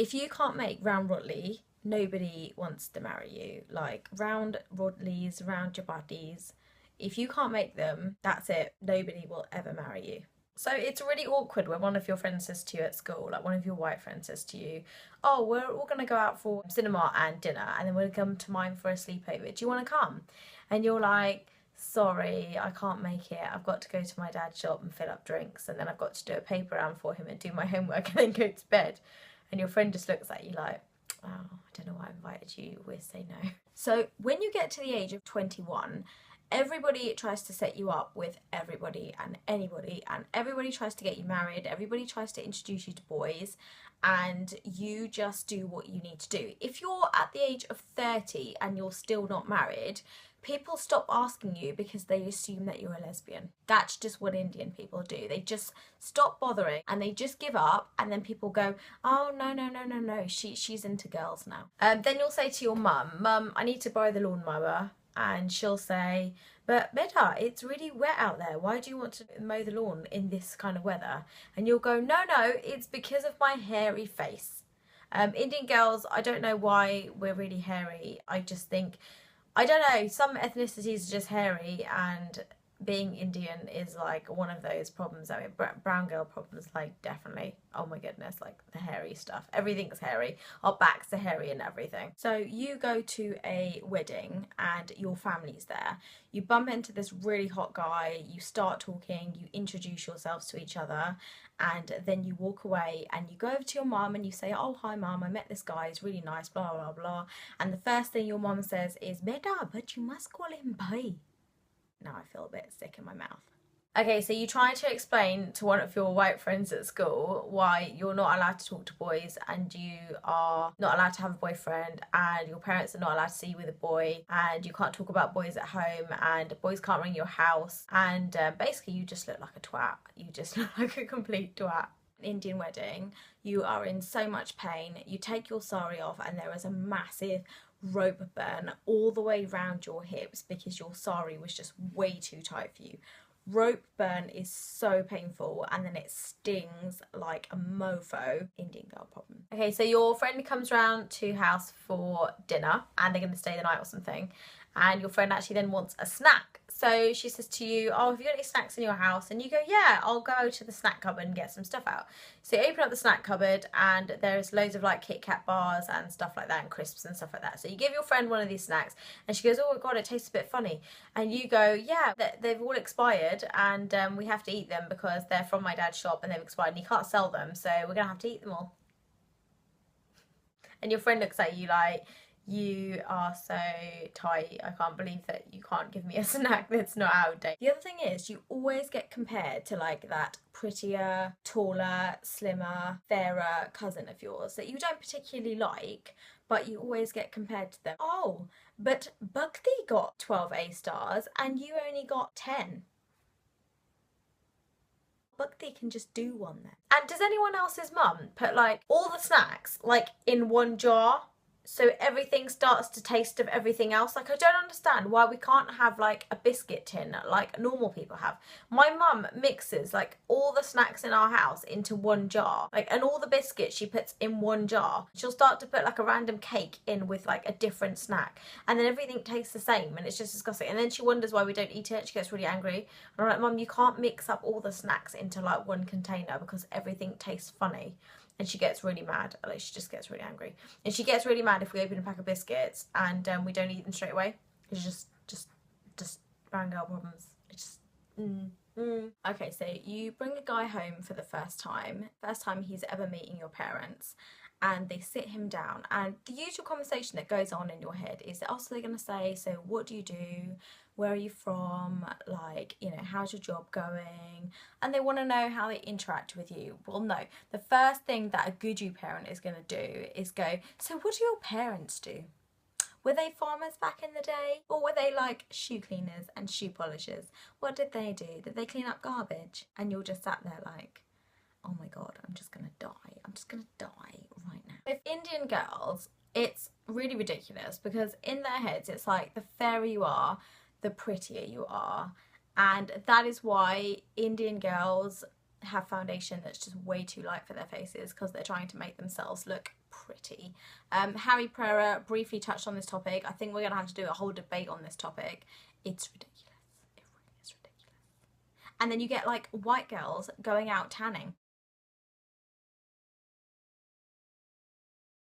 if you can't make round rotli, nobody wants to marry you. Like round rotlis, round chapatis, if you can't make them, that's it. Nobody will ever marry you. So it's really awkward when one of your friends says to you at school, like one of your white friends says to you, oh, we're all going to go out for cinema and dinner and then we'll come to mine for a sleepover. Do you want to come? And you're like, sorry, I can't make it. I've got to go to my dad's shop and fill up drinks and then I've got to do a paper round for him and do my homework and then go to bed. And your friend just looks at you like, oh, I don't know why I invited you. We'll say no. So when you get to the age of 21, everybody tries to set you up with everybody and anybody, and everybody tries to get you married, everybody tries to introduce you to boys, and you just do what you need to do. If you're at the age of 30 and you're still not married, people stop asking you because they assume that you're a lesbian. That's just what Indian people do. They just stop bothering and they just give up, and then people go, oh no, she's into girls now. Then you'll say to your mum, I need to borrow the lawnmower. And she'll say, but Beta, it's really wet out there. Why do you want to mow the lawn in this kind of weather? And you'll go, no, it's because of my hairy face. Indian girls, I don't know why we're really hairy. I just think, I don't know, some ethnicities are just hairy, and being Indian is like one of those problems. I mean, brown girl problems, like definitely. Oh my goodness, like the hairy stuff. Everything's hairy. Our backs are hairy and everything. So you go to a wedding and your family's there. You bump into this really hot guy. You start talking. You introduce yourselves to each other. And then you walk away and you go over to your mum and you say, oh, hi mum, I met this guy, he's really nice, blah, blah, blah. And the first thing your mum says is, Beta, but you must call him bhai. Now I feel a bit sick in my mouth. Okay, so you try to explain to one of your white friends at school why you're not allowed to talk to boys and you are not allowed to have a boyfriend and your parents are not allowed to see you with a boy and you can't talk about boys at home and boys can't ring your house, and basically you just look like a twat. You just look like a complete twat. Indian wedding, you are in so much pain. You take your sari off and there is a massive rope burn all the way around your hips because your sari was just way too tight for you. Rope burn is so painful and then it stings like a mofo. Indian girl problem. Okay, so your friend comes round to house for dinner and they're going to stay the night or something, and your friend actually then wants a snack. So she says to you, oh, have you got any snacks in your house? And you go, yeah, I'll go to the snack cupboard and get some stuff out. So you open up the snack cupboard and there's loads of like Kit Kat bars and stuff like that and crisps and stuff like that. So you give your friend one of these snacks and she goes, oh my God, it tastes a bit funny. And you go, yeah, they've all expired and we have to eat them because they're from my dad's shop and they've expired and he can't sell them. So we're going to have to eat them all. And your friend looks at you like, you are so tight. I can't believe that you can't give me a snack that's not out of date. The other thing is you always get compared to like that prettier, taller, slimmer, fairer cousin of yours that you don't particularly like, but you always get compared to them. Oh, but Bhakti got 12 A stars and you only got 10. Bhakti can just do one then. And does anyone else's mum put like all the snacks like in one jar? So everything starts to taste of everything else. Like, I don't understand why we can't have like a biscuit tin like normal people have. My mum mixes like all the snacks in our house into one jar, like, and all the biscuits she puts in one jar. She'll start to put like a random cake in with like a different snack, and then everything tastes the same, and it's just disgusting. And then she wonders why we don't eat it. She gets really angry. And I'm like, Mum, you can't mix up all the snacks into like one container because everything tastes funny. And she gets really mad. Like, she just gets really angry. And she gets really mad if we open a pack of biscuits and we don't eat them straight away. It's just brown girl problems. It's just, Okay, so you bring a guy home for the first time he's ever meeting your parents, and they sit him down, and the usual conversation that goes on in your head is, oh, so they're going to say, so what do you do? Where are you from? Like, you know, how's your job going? And they want to know how they interact with you. Well, no, the first thing that a Guju parent is going to do is go, so what do your parents do? Were they farmers back in the day? Or were they like shoe cleaners and shoe polishers? What did they do? Did they clean up garbage? And you're just sat there like, oh my God, I'm just going to die. I'm just going to die right now. With Indian girls, it's really ridiculous because in their heads, it's like the fairer you are, the prettier you are. And that is why Indian girls have foundation that's just way too light for their faces because they're trying to make themselves look pretty. Harry Pereira briefly touched on this topic. I think we're going to have to do a whole debate on this topic. It's ridiculous. It really is ridiculous. And then you get like white girls going out tanning.